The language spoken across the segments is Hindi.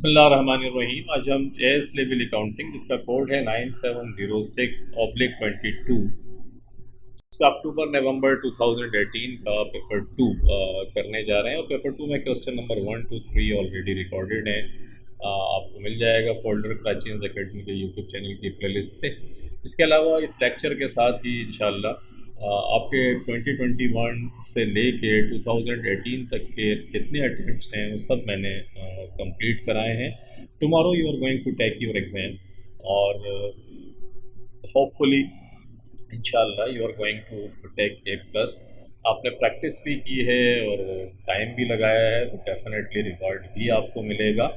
बिस्मिल्लाहिर्रहमानिर्रहीम। आज हम एस लेवल अकाउंटिंग जिसका कोड है 9706/22 इसका अक्टूबर नवंबर 2018 का पेपर 2 करने जा रहे हैं। और पेपर 2 में क्वेश्चन नंबर 1 2 3 ऑलरेडी रिकॉर्डेड है। आपको मिल जाएगा फोल्डर क्राचीज एकेडमी के यूट्यूब चैनल की प्लेलिस्ट पे। इसके अलावा इस लेक्चर के साथ ही इंशाल्लाह आपके 2021 से लेके 2018 तक के जितने अटेम्प्ट्स हैं वो सब मैंने कंप्लीट कराए हैं। Tomorrow you are going to take your exam और होपफुली इंशाल्लाह you are going to take A plus. आपने प्रैक्टिस भी की है और टाइम भी लगाया है तो डेफिनेटली रिवॉर्ड भी आपको मिलेगा।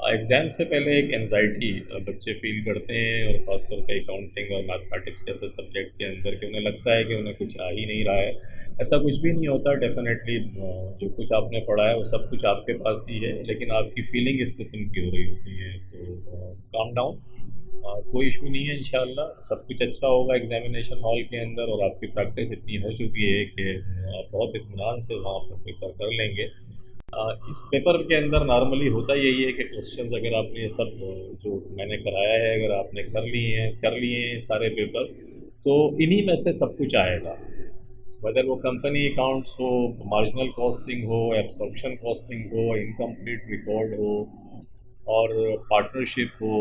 एग्ज़ाम से पहले एक एनजाइटी बच्चे फील करते हैं और ख़ासतौर पर अकाउंटिंग और मैथमेटिक्स जैसे सब्जेक्ट के अंदर कि उन्हें लगता है कि उन्हें कुछ आ ही नहीं रहा है। ऐसा कुछ भी नहीं होता। डेफिनेटली जो कुछ आपने पढ़ा है वो सब कुछ आपके पास ही है, लेकिन आपकी फीलिंग इस किस्म की हो रही होती है। तो काम डाउन, कोई इशू नहीं है। इंशाल्लाह सब कुछ अच्छा होगा एग्जामिनेशन हॉल के अंदर और आपकी प्रैक्टिस इतनी हो चुकी है कि आप बहुत इत्मीनान से वहाँ पर पेपर कर लेंगे। इस पेपर के अंदर नॉर्मली होता यही है कि क्वेश्चंस अगर आपने ये सब जो मैंने कराया है अगर आपने कर लिए हैं सारे पेपर, तो इन्हीं में से सब कुछ आएगा। वेदर वो कंपनी अकाउंट्स हो, मार्जिनल कॉस्टिंग हो, एब्सॉर्प्शन कॉस्टिंग हो, इनकम्प्लीट रिकॉर्ड हो और पार्टनरशिप हो,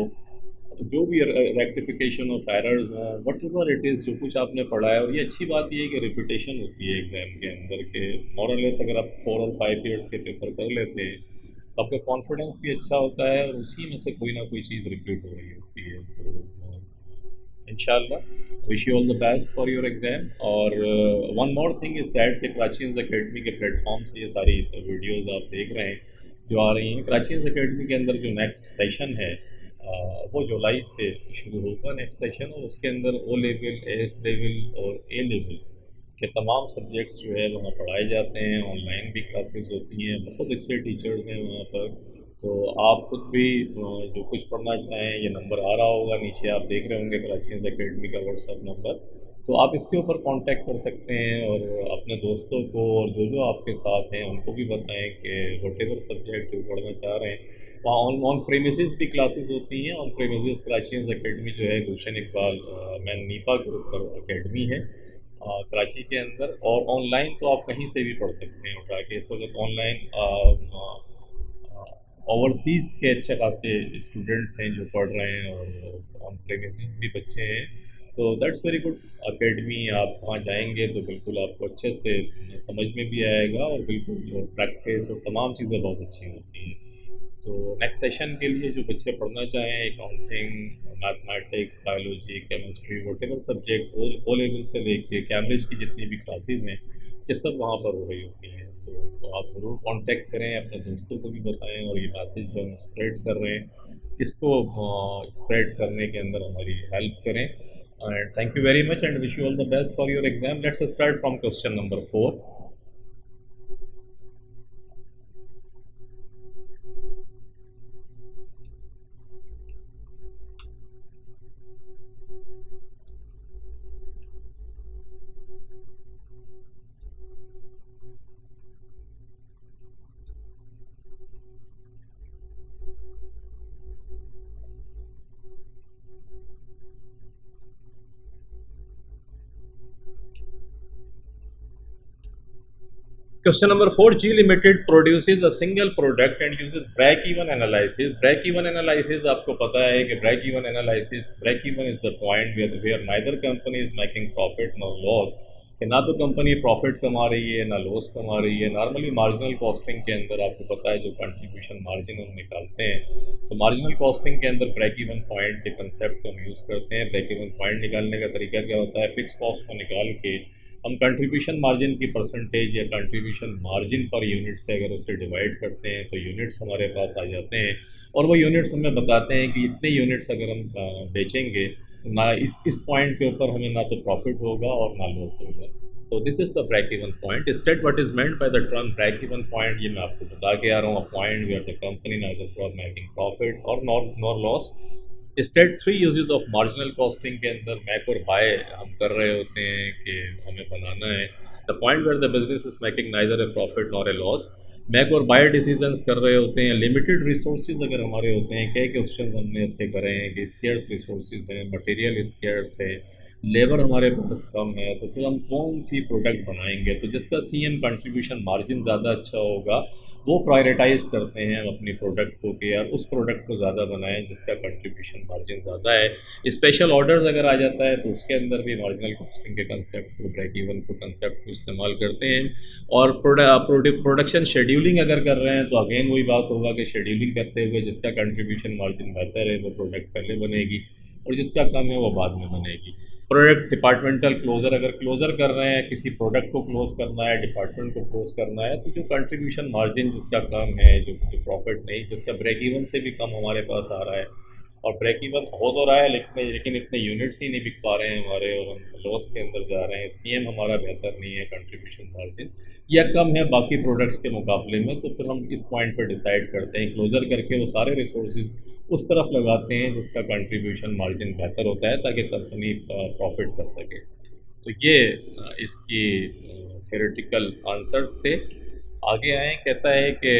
जो भी रेक्टिफिकेशन ऑफ एरर्स हैं, वट एवर इट इज़, जो कुछ आपने पढ़ा है। और ये अच्छी बात ये है कि रिपीटेशन होती है एग्ज़ाम के अंदर के मॉरलेस अगर आप 4 और 5 ईयर्स के पेपर कर लेते हैं तो आपका कॉन्फिडेंस भी अच्छा होता है और उसी में से कोई ना कोई चीज़ रिपीट हो रही होती है। तो इंशाल्लाह wish you all the best for your exam. और one more thing is that कि कराचीज़ एकेडमी के प्लेटफॉर्म से ये सारी वीडियोज़ आप देख रहे हैं जो आ रही हैं। कराचीज़ एकेडमी के अंदर जो नेक्स्ट सेशन है वो जुलाई से शुरू होगा नेक्स्ट सेशन, और उसके अंदर ओ लेवल, एस लेवल और ए लेवल के तमाम सब्जेक्ट्स जो है वहाँ पढ़ाए जाते हैं। ऑनलाइन भी क्लासेस होती हैं, बहुत अच्छे टीचर्स हैं वहाँ पर। तो आप खुद भी जो कुछ पढ़ना चाहें, ये नंबर आ रहा होगा नीचे, आप देख रहे होंगे कराचीज़ एकेडमी का व्हाट्सएप नंबर, तो आप इसके ऊपर कांटेक्ट कर सकते हैं और अपने दोस्तों को और जो जो आपके साथ हैं उनको भी बताएं कि वटेवर सब्जेक्ट जो पढ़ना चाह रहे हैं वहाँ ऑन प्रेमिसेस भी क्लासेस होती हैं। ऑन प्रेमिसेस कराचीज़ एकेडमी जो है गुलशन इकबाल मैन नीपा के ऊपर अकेडमी है कराची के अंदर। और ऑनलाइन तो आप कहीं से भी पढ़ सकते हैं उठा के। इस वक्त ऑनलाइन ओवरसीज़ के अच्छे खासे स्टूडेंट्स हैं जो पढ़ रहे हैं और ऑन प्रेमिसेस भी बच्चे हैं। तो दैट्स वेरी गुड अकेडमी। आप वहाँ जाएंगे तो बिल्कुल आपको अच्छे से समझ में भी आएगा और बिल्कुल प्रैक्टिस और तमाम चीज़ें बहुत अच्छी होती हैं। तो नेक्स्ट सेशन के लिए जो बच्चे पढ़ना चाहें accounting, mathematics, biology, chemistry, whatever subject O level से लेके कैम्ब्रिज की जितनी भी क्लासेस हैं ये सब वहाँ पर हो रही होती हैं। तो आप ज़रूर कांटेक्ट करें, अपने दोस्तों को भी बताएं और ये मैसेज जो हम स्प्रेड कर रहे हैं इसको स्प्रेड करने के अंदर हमारी हेल्प करें। And thank you very much and wish you all the best for your exam. Let's start from question number 4। Question number 4, G Limited produces a single product and uses break-even analysis. Break-even analysis आपको पता है कि break-even is the point where neither company is making profit nor loss, कि ना तो कंपनी प्रॉफिट कमा रही है ना लॉस कमा रही है। नॉर्मली मार्जिनल कॉस्टिंग के अंदर आपको पता है जो कंट्रीब्यूशन मार्जिन हम निकालते हैं, तो मार्जिनल कॉस्टिंग के अंदर ब्रेक इवन पॉइंट के कंसेप्ट को हम यूज़ करते हैं। ब्रेक इवन पॉइंट निकालने का तरीका क्या होता है, फिक्स कॉस्ट को निकाल के हम कंट्रीब्यूशन मार्जिन की परसेंटेज या कंट्रीब्यूशन मार्जिन पर यूनिट से अगर उसे डिवाइड करते हैं तो यूनिट्स हमारे पास आ जाते हैं और वो यूनिट्स हमें बताते हैं कि इतने यूनिट्स अगर हम बेचेंगे तो ना इस पॉइंट के ऊपर हमें ना तो प्रॉफिट होगा और ना लॉस होगा। तो this is the break even point. State what is meant by the term break even point, ये मैं आपको बता के आ रहा हूँ। Uh point where the company neither making profit और nor loss. State 3 uses of marginal costing के अंदर मैक और बाय हम कर रहे होते हैं कि हमें बनाना है the point where the business is making neither a profit nor a loss. Make और बाय डिसीजंस कर रहे होते हैं, लिमिटेड रिसोर्सेज अगर हमारे होते हैं, कई क्वेश्चन हमने इसके करे हैं कि स्केर्स रिसोर्सेज हैं, मटेरियल स्केर्स है, लेबर हमारे पास कम है, तो फिर हम कौन सी प्रोडक्ट बनाएंगे, तो जिसका सीएम कंट्रीब्यूशन मार्जिन ज़्यादा अच्छा होगा वो प्रायोरिटाइज करते हैं हम अपनी प्रोडक्ट को कि यार उस प्रोडक्ट को ज़्यादा बनाएं जिसका कंट्रीब्यूशन मार्जिन ज़्यादा है। स्पेशल ऑर्डर्स अगर आ जाता है तो उसके अंदर भी मार्जिनल कॉस्टिंग के कंसेप्ट को, ब्रेक इवन को कंसेप्ट को इस्तेमाल करते हैं। और प्रोडक्शन शेड्यूलिंग अगर कर रहे हैं तो अगेन वही बात होगा कि शेड्यूलिंग करते हुए जिसका कंट्रीब्यूशन मार्जिन बेहतर है वो प्रोडक्ट पहले बनेगी और जिसका कम है वो बाद में बनेगी। प्रोडक्ट डिपार्टमेंटल क्लोजर अगर क्लोजर कर रहे हैं, किसी प्रोडक्ट को क्लोज करना है, डिपार्टमेंट को क्लोज करना है, तो जो कंट्रीब्यूशन मार्जिन जिसका कम है, जो प्रॉफिट नहीं, जिसका ब्रेक इवन से भी कम हमारे पास आ रहा है, और ब्रेक इवन हो तो रहा है लेकिन इतने यूनिट्स ही नहीं बिक पा रहे हैं हमारे और हम लॉस के अंदर जा रहे हैं, सीएम हमारा बेहतर नहीं है कंट्रीब्यूशन मार्जिन या कम है बाकी प्रोडक्ट्स के मुकाबले में, तो फिर हम इस पॉइंट पर डिसाइड करते हैं क्लोजर करके वो सारे रिसोर्सेज उस तरफ लगाते हैं जिसका कंट्रीब्यूशन मार्जिन बेहतर होता है ताकि कंपनी प्रॉफिट कर सके। तो ये इसकी थ्योरेटिकल आंसर्स थे। आगे आए, कहता है कि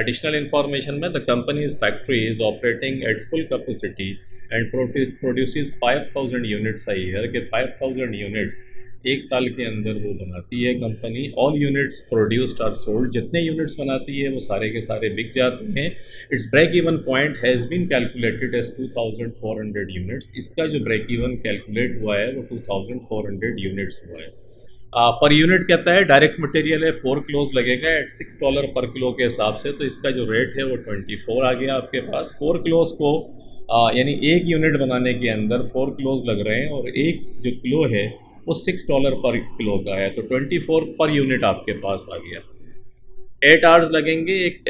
एडिशनल इंफॉर्मेशन में the companies factory is operating at full capacity and produces 5000 units a year, के 5000 यूनिट्स एक साल के अंदर वो बनाती है company. All units produced are sold, जितने यूनिट्स बनाती है वो सारे के सारे बिक जाते हैं। It's break even point has been calculated as 2400 units, इसका जो ब्रेक इवन कैलकुलेट हुआ है वो 2400 यूनिट्स हुआ है। पर यूनिट कहता है डायरेक्ट मटेरियल है 4 किलोज लगेगा एट $6 पर किलो के हिसाब से, तो इसका जो रेट है वो 24 आ गया आपके पास। 4 किलोज को यानी एक यूनिट बनाने के अंदर 4 किलोज लग रहे हैं और एक जो किलो है वो $6 पर किलो का है, तो 24 पर यूनिट आपके पास आ गया। 8 आवर्स लगेंगे एक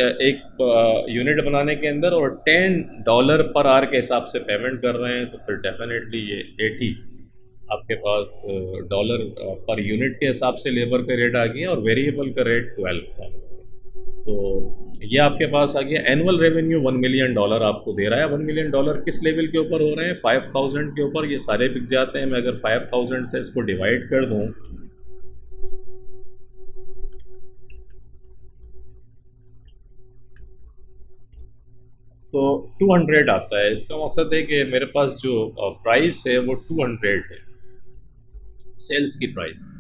यूनिट बनाने के अंदर और $10 पर आवर के हिसाब से पेमेंट कर रहे हैं, तो फिर डेफिनेटली ये 80 आपके पास डॉलर पर यूनिट के हिसाब से लेबर का रेट आ गया और वेरिएबल का रेट 12 था। तो ये आपके पास आ गया। एनुअल रेवेन्यू $1 मिलियन आपको दे रहा है। $1 मिलियन किस लेवल के ऊपर हो रहे हैं? 5000 के ऊपर ये सारे बिक जाते हैं। मैं अगर 5000 से इसको डिवाइड कर दूं तो 200 आता है। इसका मकसद है कि मेरे पास जो प्राइस है वो 200 है, सेल्स की प्राइस।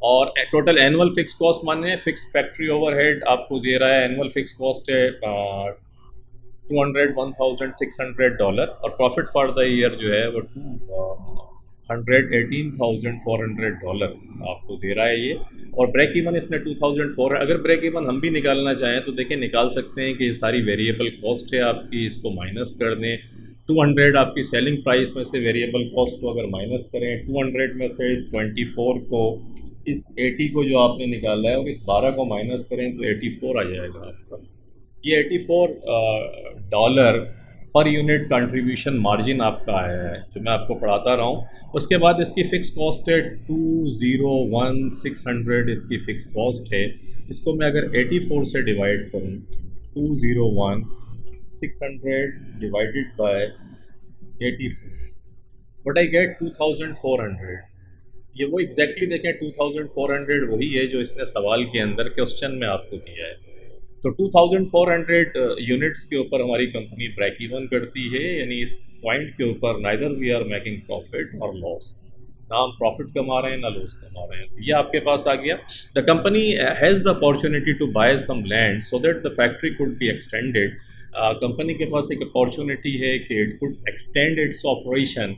और टोटल एनुअल फिक्स कॉस्ट माने हैं, फिक्स फैक्ट्री ओवरहेड आपको दे रहा है, एनुअल फिक्स कॉस्ट है 201,600 और प्रॉफिट फॉर द ईयर जो है वो 218,400 आपको दे रहा है ये। और ब्रेक इवन इसने 2004, अगर ब्रेक इवन हम भी निकालना चाहें तो देखिए निकाल सकते हैं कि ये सारी वेरिएबल कॉस्ट है आपकी, इसको माइनस कर दें। 200 आपकी सेलिंग प्राइस में से वेरिएबल कॉस्ट को अगर माइनस करें, 200 में से इस 24 को, इस 80 को जो आपने निकाला है और इस 12 को माइनस करें तो 84 आ जाएगा आपका। ये 84 dollar per unit contribution margin आपका आया है जो मैं आपको पढ़ाता रहा हूँ। उसके बाद इसकी फ़िक्स कॉस्ट है 201,600 इसकी फ़िक्स कॉस्ट है। इसको मैं अगर 84 से डिवाइड करूँ, 201,600 divided by 84, but I get 2400। ये वो एग्जैक्टली देखें 2400 वही है जो इसने सवाल के अंदर क्वेश्चन में आपको दिया है। तो 2400 यूनिट्स के ऊपर हमारी कंपनी ब्रेक इवन करती है, यानी इस पॉइंट के ऊपर neither we are making profit और लॉस, ना हम प्रॉफिट कमा रहे हैं ना लॉस कमा रहे हैं। तो ये आपके पास आ गया। The company has the opportunity to buy some land so that the factory could be extended. Company के पास एक अपॉर्चुनिटी है कि it could extend its operation,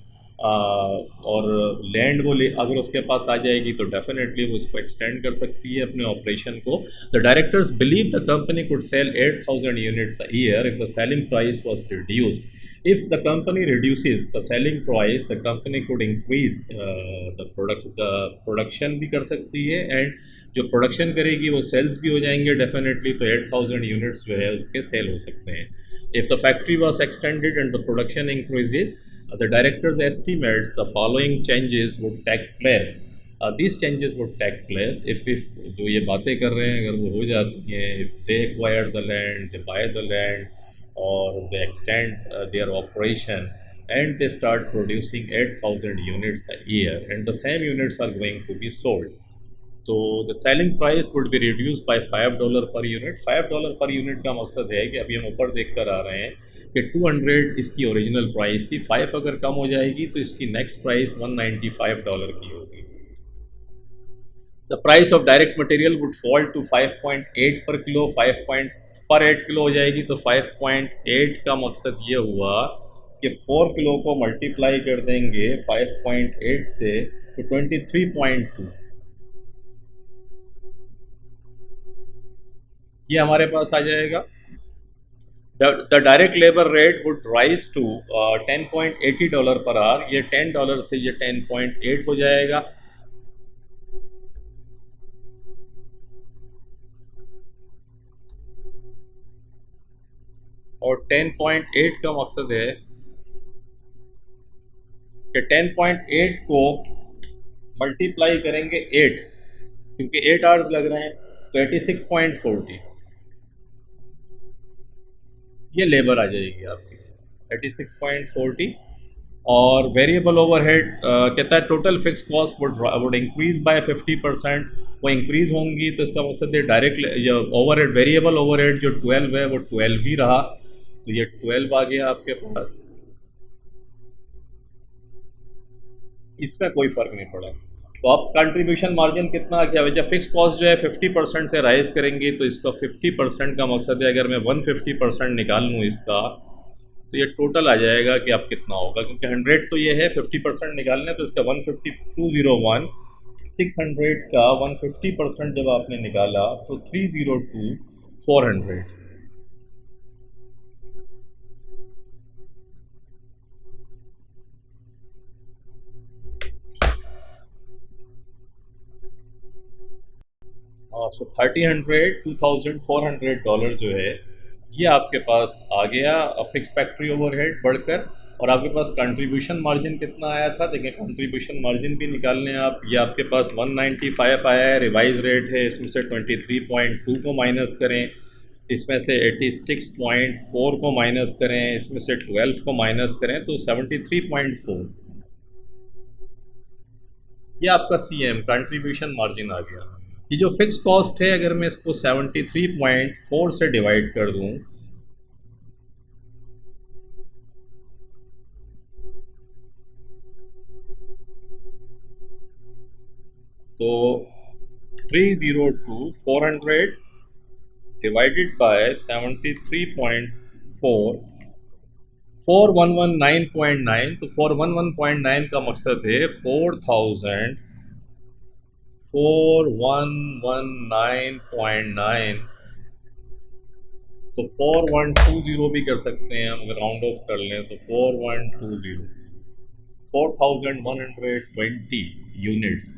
और लैंड वो ले अगर उसके पास आ जाएगी तो डेफिनेटली वो उसको एक्सटेंड कर सकती है अपने ऑपरेशन को। The directors believe the company could sell 8000 units a year if the selling price was reduced. if the company reduces the selling price, the company could increase the production भी कर सकती है, एंड जो प्रोडक्शन करेगी वो सेल्स भी हो जाएंगे डेफिनेटली, तो 8000 यूनिट्स जो है उसके सेल हो सकते हैं। If the factory was extended and the production increases, the directors estimates the following changes would take place. These changes would take place if जो ये बातें कर रहे हैं अगर वो हो जाती हैं, if they acquire the land, they buy the land, or they extend their operation and they start producing 8000 units a year and the same units are going to be sold. तो the selling price would be reduce by $5 per unit. $5 per unit का मकसद है कि अभी हम ऊपर देख कर आ रहे हैं कि 200 इसकी ओरिजिनल प्राइस थी, 5 अगर कम हो जाएगी तो इसकी नेक्स्ट प्राइस $195 की होगी। The price of direct material would fall to 5.8 per kilo, 5 पर 8 किलो हो जाएगी। तो 5.8 का मकसद ये हुआ कि 4 किलो को मल्टीप्लाई कर देंगे 5.8 से तो 23.2 ये हमारे पास आ जाएगा। The direct labour rate would rise to $10.80 per our. ये $10 से ये 10.8 हो जाएगा। और 10.8 का मकसद है कि 10.8 को मल्टीप्लाई करेंगे 8, क्योंकि 8 आवर्स लग रहे हैं, तो 86.40 ये लेबर आ जाएगी आपकी 86.40। और वेरिएबल ओवरहेड कहता है total fix cost would increase by 50%। वो इंक्रीज होंगी तो इसका मकसद है डायरेक्ट ओवरहेड, वेरिएबल ओवरहेड जो 12 है वो 12 ही रहा, तो ये 12 आ गया आपके पास, इसमें कोई फर्क नहीं पड़ा। तो अब कंट्रीब्यूशन मार्जिन कितना आ गया, जब फिक्स कॉस्ट जो है 50% से राइज करेंगी तो इसका 50% का मकसद है अगर मैं 150% निकाल लूँ इसका, तो ये टोटल आ जाएगा कि अब कितना होगा, क्योंकि 100 तो ये है, 50% निकालना है तो इसका 150 600 का 150% जब आपने निकाला तो 302 400। सो 3000 $2400 जो है ये आपके पास आ गया फिक्स फैक्ट्री ओवरहेड बढ़कर। और आपके पास कंट्रीब्यूशन मार्जिन कितना आया था, देखिए कंट्रीब्यूशन मार्जिन भी निकालने हैं आप। ये आपके पास 195 आया है, रिवाइज रेट है, इसमें से 23.2 को माइनस करें, इसमें से 86.4 को माइनस करें, इसमें से 12 को माइनस करें तो 73.4 ये आपका CM कंट्रीब्यूशन मार्जिन आ गया। ये जो फिक्स कॉस्ट है अगर मैं इसको 73.4 से डिवाइड कर दूं तो 302 400 डिवाइडेड बाय 73.4 4119.9। तो 4119 का मकसद है 4119.9। तो 4120 भी कर सकते हैं हम, अगर राउंड ऑफ कर लें तो 4120 4120 यूनिट्स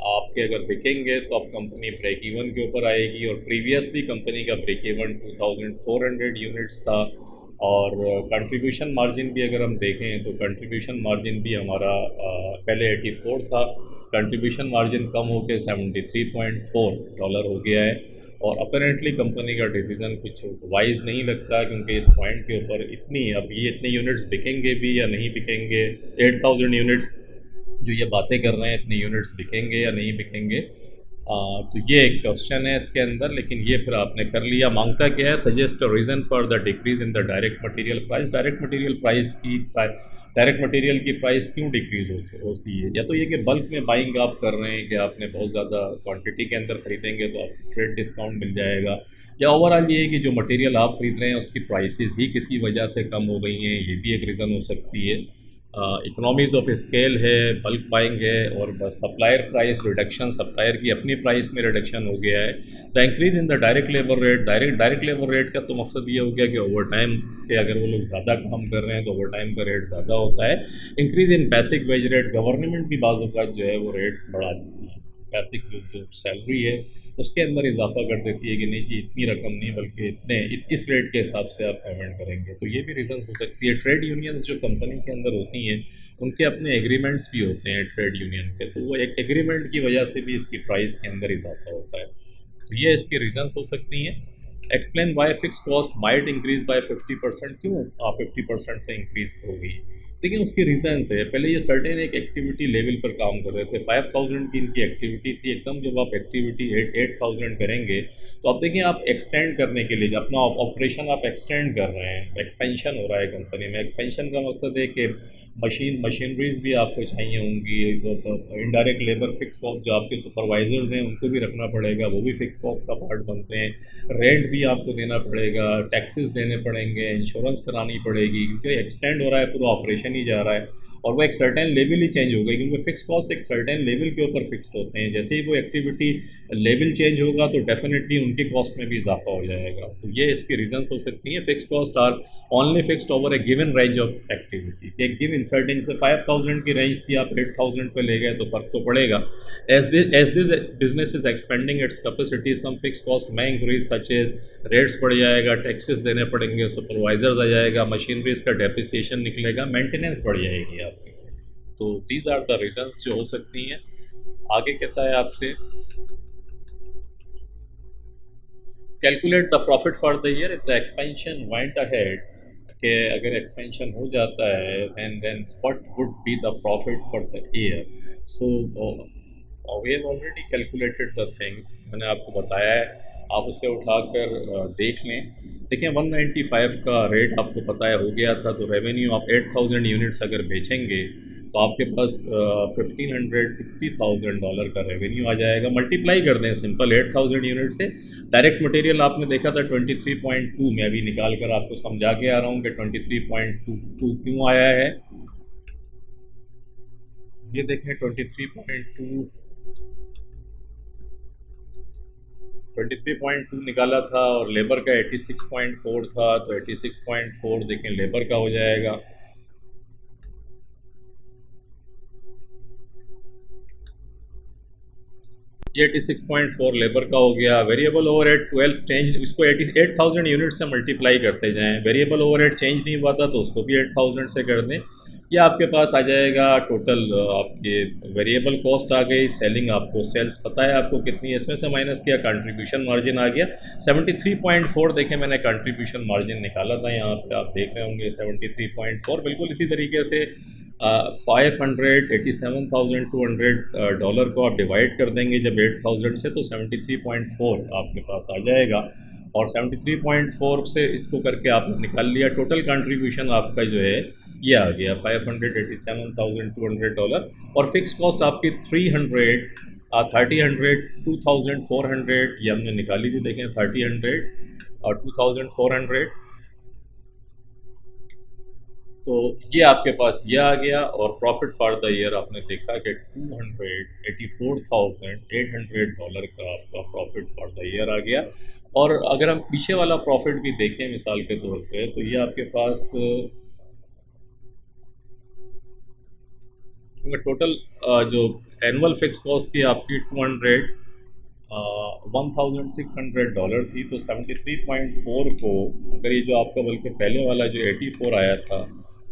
आपके अगर बिकेंगे तो अब कंपनी ब्रेक इवन के ऊपर आएगी। और प्रीवियसली कंपनी का ब्रेक इवन 2400 यूनिट्स था। और कंट्रीब्यूशन मार्जिन भी अगर हम देखें तो कंट्रीब्यूशन मार्जिन भी हमारा पहले 84 था, कंट्रीब्यूशन मार्जिन कम होकर $73.4 हो गया है। और अपेरेंटली कंपनी का डिसीजन कुछ वाइज नहीं लगता, क्योंकि इस पॉइंट के ऊपर इतनी, अब ये इतने यूनिट्स बिकेंगे भी या नहीं बिकेंगे, 8000 यूनिट्स जो ये बातें कर रहे हैं इतने यूनिट्स बिकेंगे या नहीं बिकेंगे, तो ये एक क्वेश्चन है इसके अंदर। लेकिन ये फिर आपने कर लिया। मांगता क्या है, suggest a reason for the decrease in the direct material price. Direct material की प्राइस क्यों डिक्रीज होती है, या तो ये कि बल्क में बाइंग आप कर रहे हैं कि आपने बहुत ज़्यादा क्वांटिटी के अंदर खरीदेंगे तो आपको ट्रेड डिस्काउंट मिल जाएगा, या ओवरऑल ये है कि जो मटेरियल आप खरीद रहे हैं उसकी प्राइसेस ही किसी वजह से कम हो गई हैं, ये भी एक रीज़न हो सकती है। इकोनॉमीज़ ऑफ स्केल है, बल्क बाइंग है, और सप्लायर प्राइस रिडक्शन, सप्लायर की अपनी प्राइस में रिडक्शन हो गया है। The increase in the direct labour rate, direct labour rate का तो मकसद ये हो गया कि ओवर टाइम के अगर वो लोग ज़्यादा काम कर रहे हैं तो ओवर टाइम का रेट ज़्यादा होता है। Increase in basic wage rate, government भी बाज़ औक़ात जो है वो रेट्स बढ़ा देती है, बेसिक जो सैलरी है उसके अंदर इजाफा कर देती है कि नहीं जी इतनी रकम नहीं बल्कि इस रेट के हिसाब से आप पेमेंट करेंगे। तो ये भी रीज़न हो सकती है। ट्रेड यूनियंस जो कंपनी के अंदर होती हैं उनके अपने एग्रीमेंट्स भी होते हैं ट्रेड यूनियन के, तो वो एक एग्रीमेंट की वजह से भी इसकी प्राइस के अंदर इजाफा होता है। तो ये इसके रीजंस हो सकती हैं। Explain why fix cost might increase by 50%, क्यों 50% से इंक्रीज होगी। देखिए उसके रीजंस है। पहले ये सर्टेन एक एक्टिविटी लेवल पर काम कर रहे थे, 5000 की इनकी एक्टिविटी थी। एकदम जब आप एक्टिविटी 8000 करेंगे तो आप देखिए, आप एक्सटेंड करने के लिए अपना ऑपरेशन आप एक्सटेंड कर रहे हैं, एक्सपेंशन हो रहा है कंपनी में। एक्सपेंशन का मकसद है कि मशीनरीज भी आपको चाहिए होंगी, तो इनडायरेक्ट लेबर फिक्स कॉस्ट, जो आपके सुपरवाइजर्स हैं उनको भी रखना पड़ेगा, वो भी फिक्स कॉस्ट का पार्ट बनते हैं। रेंट भी आपको देना पड़ेगा, टैक्सेस देने पड़ेंगे, इंश्योरेंस करानी पड़ेगी, क्योंकि एक्सटेंड हो रहा है, पूरा ऑपरेशन ही जा रहा है। और वो एक सर्टेन लेवल ही चेंज हो गई, क्योंकि फिक्स कॉस्ट एक सर्टेन लेवल के ऊपर फिक्स्ड होते हैं। जैसे ही वो एक्टिविटी लेवल चेंज होगा तो डेफिनेटली उनकी कॉस्ट में भी इजाफा हो जाएगा। तो ये इसकी रीजंस हो सकती हैं। Fixed cost are only fixed over a given range of activity. एक गिवन सर्टेन से 5000 की रेंज थी, आप 8000 पे ले गए तो फर्क तो पड़ेगा। As this business is expanding its capacity, some fixed cost may increase, such as rates बढ़ जाएगा, टैक्सेस देने पड़ेंगे, सुपरवाइजर्स आ जाएगा, मशीनरीज का डेप्रिसिएशन निकलेगा, मेंटेनेंस बढ़ जाएगी आपकी। तो दीज आर द रीजंस जो हो सकती हैं। आगे कहता है आपसे calculate the profit for the year if the expansion went ahead, कि अगर एक्सपेंशन हो जाता है then what would be the profit for the year. So we have already calculated the things, मैंने आपको बताया है, आप उसे उठाकर देख लें। देखिए 195 का रेट आपको पता है हो गया था, तो रेवेन्यू आप 8000 यूनिट्स अगर बेचेंगे तो आपके पास 1560,000 डॉलर का रेवेन्यू आ जाएगा। मल्टीप्लाई कर दें सिंपल 8000 यूनिट से। डायरेक्ट मटेरियल आपने देखा था 23.2, मैं अभी निकाल कर आपको समझा के आ रहा हूँ कि 23.22 क्यों आया है। ये देखें 23.2 निकाला था, और लेबर का 86.4 था, तो 86.4 देखें लेबर का हो जाएगा। ये 86.4 लेबर का हो गया। वेरिएबल ओवरहेड 12 चेंज, इसको 8000 यूनिट से मल्टीप्लाई करते जाएं। वेरिएबल ओवरहेड चेंज नहीं हुआ था तो उसको भी 8000 से कर दें। ये आपके पास आ जाएगा टोटल। आपके वेरिएबल कॉस्ट आ गई, सेलिंग, आपको सेल्स पता है आपको कितनी है, इसमें से माइनस किया, कंट्रीब्यूशन मार्जिन आ गया 73.4। देखें मैंने कंट्रीब्यूशन मार्जिन निकाला था, यहाँ पे आप देख रहे होंगे 73.4। बिल्कुल इसी तरीके से 587,200 डॉलर को आप डिवाइड कर देंगे जब 8000 से, तो 73.4 आपके पास आ जाएगा। और 73.4 से इसको करके आपने निकाल लिया, टोटल कंट्रीब्यूशन आपका जो है ये आ गया 587,200 डॉलर। और फिक्स कॉस्ट आपकी 300, 3000, 2400 ये हमने निकाली थी। देखें 3000 और 2400, तो ये आपके पास ये आ गया। और प्रॉफिट फॉर द ईयर आपने देखा कि $284,800 का आपका प्रॉफिट फॉर द ईयर आ गया। और अगर हम पीछे वाला प्रॉफिट भी देखें मिसाल के तौर पे, तो ये आपके पास टोटल जो एनुअल फिक्स कॉस्ट थी आपकी 1600 डॉलर थी, तो 73.4 को अगर ये जो आपका, बल्कि पहले वाला जो 84 आया था,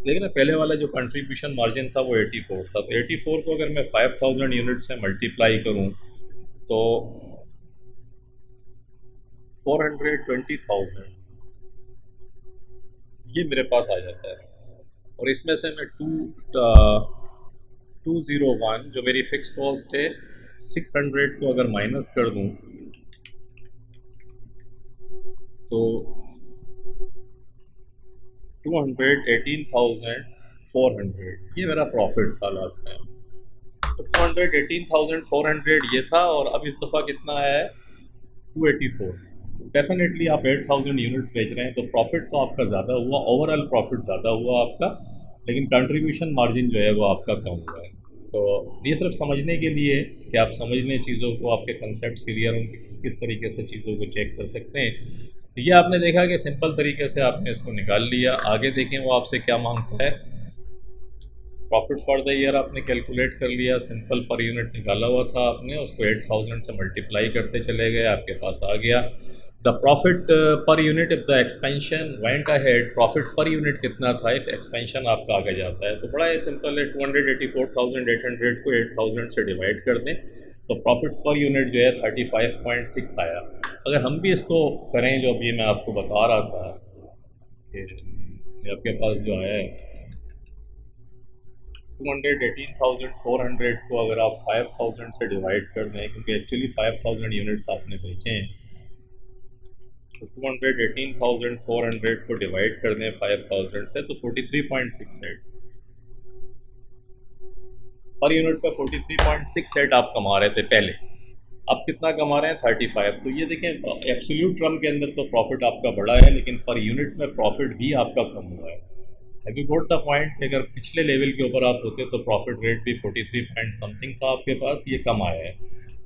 लेकिन ना पहले वाला जो कंट्रीब्यूशन मार्जिन था वो 84 था, तो 84 को अगर मैं 5000 यूनिट से मल्टीप्लाई करूं तो 420,000 ये मेरे पास आ जाता है। और इसमें से मैं 201 जो मेरी फिक्स कॉस्ट है 600 को अगर माइनस कर दूं तो 218,400 ये मेरा प्रॉफिट था लास्ट टाइम। तो 218,400 ये था, और अब इस दफ़ा कितना आया है 284। डेफिनेटली आप 8000 यूनिट्स बेच रहे हैं तो प्रॉफिट तो आपका ज़्यादा हुआ, ओवरऑल प्रॉफिट ज़्यादा हुआ आपका, लेकिन कंट्रीब्यूशन मार्जिन जो है वो आपका कम हुआ है। तो ये सिर्फ समझने के लिए कि आप समझ लें चीज़ों को, आपके कंसेप्ट क्लियर हों कि किस किस तरीके से चीज़ों को चेक कर सकते हैं। तो ये आपने देखा कि सिंपल तरीके से आपने इसको निकाल लिया। आगे देखें वो आपसे क्या मांगता है। प्रॉफिट फॉर द ईयर आपने कैलकुलेट कर लिया, सिंपल पर यूनिट निकाला हुआ था आपने, उसको 8000 से मल्टीप्लाई करते चले गए, आपके पास आ गया the profit per unit if the expansion went ahead. Profit per unit कितना था इफ एक्सपेंशन आपका आगे जाता है, तो बड़ा ही सिंपल है, 284,800 को 8000 से डिवाइड कर दें तो प्रॉफिट पर यूनिट जो है 35.6 आया। अगर हम भी इसको करें जो अभी मैं आपको बता रहा था कि आपके पास जो आया है 218,400 को अगर आप 5,000 से डिवाइड कर दें, क्योंकि एक्चुअली 5,000 यूनिट्स आपने बेचे हैं, तो 218,400 को डिवाइड कर दें 5,000 से, तो 43.68 पर यूनिट का 43.68 आप कमा रहे थे पहले। अब कितना कमा रहे हैं? 35। तो ये देखें, एब्सोल्यूट टर्म के अंदर तो प्रॉफिट आपका बढ़ा है, लेकिन पर यूनिट में प्रॉफिट भी आपका कम हुआ है। Have you got the point? अगर पिछले लेवल के ऊपर आप होते तो प्रॉफिट रेट भी 43 पॉइंट समथिंग था आपके पास, ये कम आया है।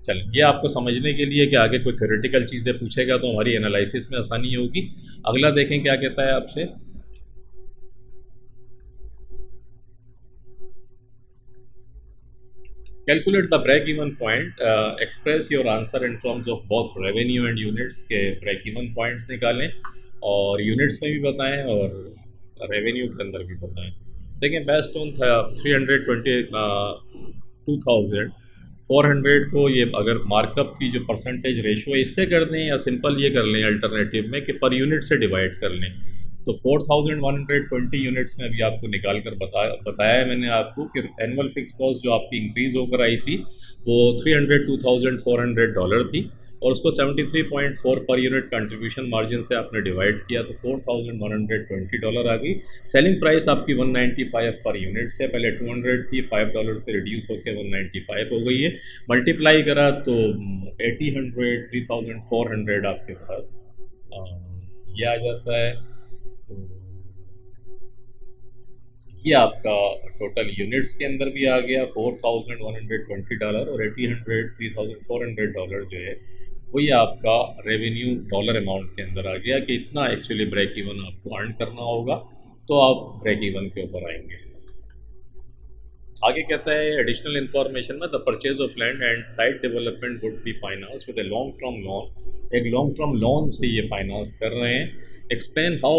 चल, ये आपको समझने के लिए कि आगे कोई थ्योरेटिकल चीज़ें पूछेगा तो हमारी एनालिसिस में आसानी होगी। अगला देखें क्या कहता है आपसे। Calculate the break even point, express your answer in terms of both revenue and units के ब्रेक इवन पॉइंट्स निकालें, और यूनिट्स में भी बताएं और रेवेन्यू के अंदर भी बताएं। देखें, बेस्ट ऑन 322,400 को ये अगर मार्कअप की जो परसेंटेज रेशो है इससे कर दें, या सिंपल ये कर लें अल्टरनेटिव में कि पर यूनिट से डिवाइड कर लें, तो 4,120 यूनिट्स में अभी आपको निकाल कर बताया है मैंने आपको कि एनुअल फिक्स कॉस्ट जो आपकी इंक्रीज होकर आई थी वो $302,400 थी, और उसको 73.4 पर यूनिट कंट्रीब्यूशन मार्जिन से आपने डिवाइड किया तो $4,120 आ गई। सेलिंग प्राइस आपकी 195 पर यूनिट से, पहले 200 थी, $5 से रिड्यूस होकर 195 हो गई है। मल्टीप्लाई करा तो 1800 3,400 आपके पास ये आ जाता है। तो ये आपका टोटल यूनिट्स के अंदर भी आ गया $4,120, और 1800 $3,400 जो है वही आपका रेवेन्यू डॉलर अमाउंट के अंदर आ गया कि इतना एक्चुअली ब्रेक इवन आपको अर्न करना होगा, तो आप ब्रेक इवन के ऊपर आएंगे। आगे कहता है एडिशनल इंफॉर्मेशन में, the purchase of land and site development would be finance with a long term loan, एक लॉन्ग टर्म लोन से ये फाइनेंस कर रहे हैं। Explain how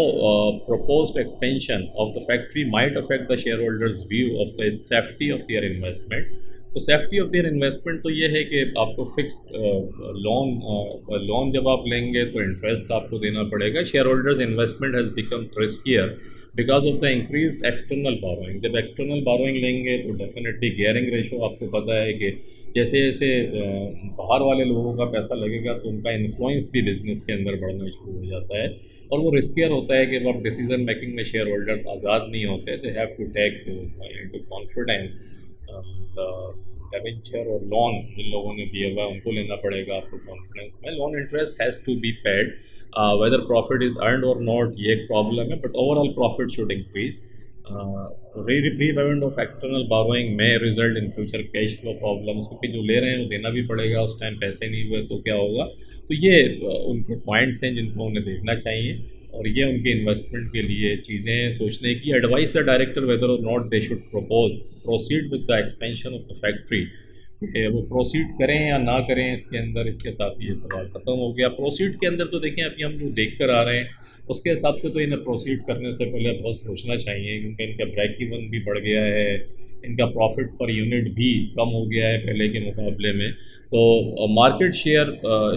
proposed expansion of the factory might affect the shareholders view of the safety of their investment। तो सेफ्टी ऑफ देयर इन्वेस्टमेंट तो ये है कि आपको फिक्स लोन जब आप लेंगे तो इंटरेस्ट आपको देना पड़ेगा। Share holders investment has become riskier because of the increase external borrowing. जब एक्सटर्नल बोरोइंग लेंगे तो डेफिनेटली गियरिंग रेशो आपको पता है कि जैसे जैसे बाहर वाले लोगों का पैसा लगेगा तो उनका इन्फ्लुएंस भी बिजनेस के अंदर बढ़ना शुरू हो जाता है, और वो रिस्कियर होता है कि अब डिसीजन मेकिंग में शेयर होल्डर्स आज़ाद नहीं होते, they have to take into confidence the debenture और लोन जिन लोगों ने दिया हुआ है उनको लेना पड़ेगा आपको कॉन्फिडेंस में। Loan interest has to be paid whether profit is earned और नॉट, ये एक प्रॉब्लम है, but overall profit should increase. Repayment of external borrowing में result in future cash flow problems, क्योंकि जो ले रहे हैं वो देना भी पड़ेगा, उस टाइम पैसे नहीं हुए तो क्या होगा। तो ये उनके पॉइंट्स हैं जिनको उन्हें देखना चाहिए, और ये उनके इन्वेस्टमेंट के लिए चीज़ें हैं सोचने की। एडवाइस द डायरेक्टर वेदर और not they should propose proceed with the expansion of the factory, वो प्रोसीड करें या ना करें इसके अंदर, इसके साथ ये सवाल ख़त्म हो गया। प्रोसीड के अंदर तो देखें अभी हम जो देख कर आ रहे हैं उसके हिसाब से तो इन्हें प्रोसीड करने से पहले बहुत सोचना चाहिए, क्योंकि इनका ब्रेक इवन भी बढ़ गया है, इनका प्रॉफिट पर यूनिट भी कम हो गया है पहले के मुकाबले में। तो market share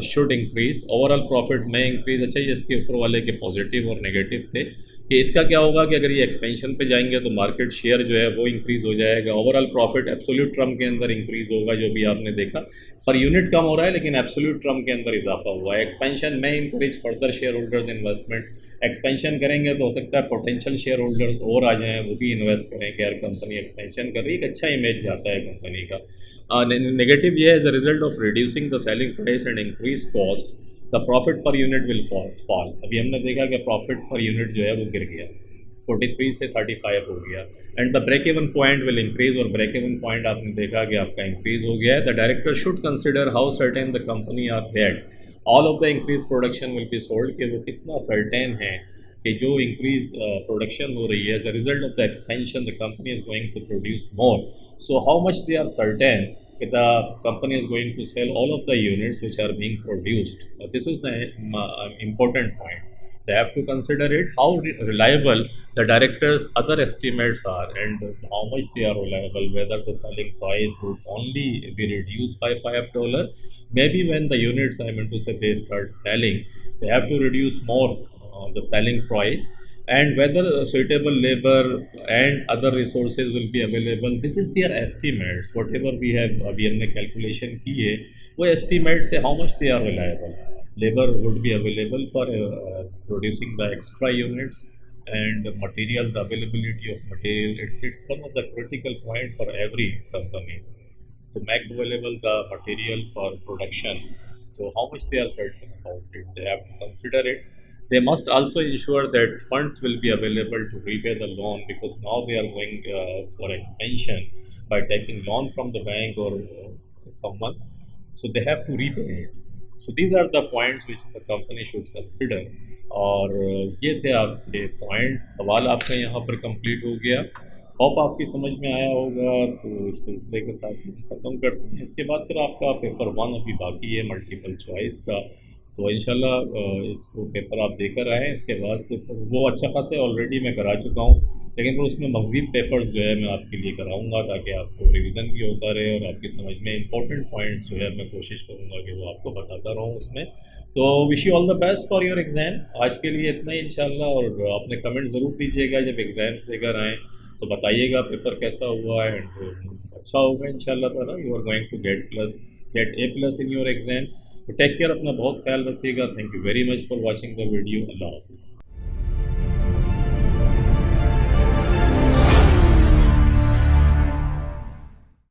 should increase, overall profit में इंक्रीज। अच्छा, ये इसके ऊपर वाले के पॉजिटिव और नेगेटिव थे कि इसका क्या होगा कि अगर ये एक्सपेंशन पे जाएंगे तो मार्केट शेयर जो है वो इंक्रीज़ हो जाएगा, ओवरऑल प्रॉफिट एब्सोल्यूट टर्म के अंदर इंक्रीज़ होगा, जो भी आपने देखा पर यूनिट कम हो रहा है लेकिन एब्सोल्यूट टर्म के अंदर इजाफा हुआ है। एक्सपेंशन में encourage further share holders investment, expansion करेंगे तो हो सकता है पोटेंशियल शेयर होल्डर्स और आ जाएँ, वो भी इन्वेस्ट करें कि यार कंपनी एक्सपेंशन कर रही है, एक अच्छा इमेज जाता है कंपनी का। नेगेटिव ये as a result of reducing the selling price and increase cost the profit per unit will fall. अभी हमने देखा कि प्रॉफिट पर यूनिट जो है वो गिर गया, 43 से 35 हो गया, and the break even point will increase, और ब्रेक इवन पॉइंट आपने देखा कि आपका इंक्रीज हो गया है। The director should consider how certain the company are that all of the increase production will be sold, कि वो कितना सर्टेन है कि जो इंक्रीज प्रोडक्शन हो रही है as a result of the expansion the company is going to produce more, so how much they are certain that the company is going to sell all of the units which are being produced. This is the important point. They have to consider it, how reliable the directors other estimates are, and how much they are reliable, whether the selling price would only be reduced by $5, maybe when the units, I mean to say, they start selling, they have to reduce more the selling price, and whether suitable labor and other resources will be available. This is their estimates. Whatever we have, अभी हमने calculation की है, वो estimates है how much they are reliable. Labor would be available for producing the extra units, and material, the availability of material. It's one of the critical point for every company to make available the material for production. So how much they are certain about it, they have to consider it. They must also ensure that funds will be available to repay the loan, because now they are going for expansion by taking loan from the bank or someone. So they have to repay it. So these are the points which the company should consider. और ये थे आपके पॉइंट्स, सवाल आपका यहाँ पर कंप्लीट हो गया। होप आपकी समझ में आया होगा। तो इस सिलसिले के साथ हम ख़त्म करते हैं। इसके बाद फिर आपका पेपर वन अभी बाकी है मल्टीपल चॉइस का, तो इंशाल्लाह इसको पेपर आप देकर आएँ। इसके बाद से फिर वो अच्छा खासा ऑलरेडी मैं करा चुका हूँ, लेकिन फिर उसमें मज़ीद पेपर्स जो है मैं आपके लिए कराऊँगा, ताकि आपको रिवीजन भी होता रहे और आपकी समझ में इंपॉर्टेंट पॉइंट्स जो है मैं कोशिश करूँगा कि वो आपको बताता रहूँ उसमें। तो wish you all the best for your exam. आज के लिए इतना ही इंशाल्लाह, और आपने कमेंट ज़रूर दीजिएगा जब एग्ज़ाम्स देकर आएँ, तो बताइएगा पेपर कैसा हुआ है। एंड अच्छा होगा इंशाल्लाह ताला। You are going to get A plus in your exam. तो टेक केयर, अपना बहुत ख्याल रखिएगा। Thank you very much for watching the video. अल्लाह हाफिज़।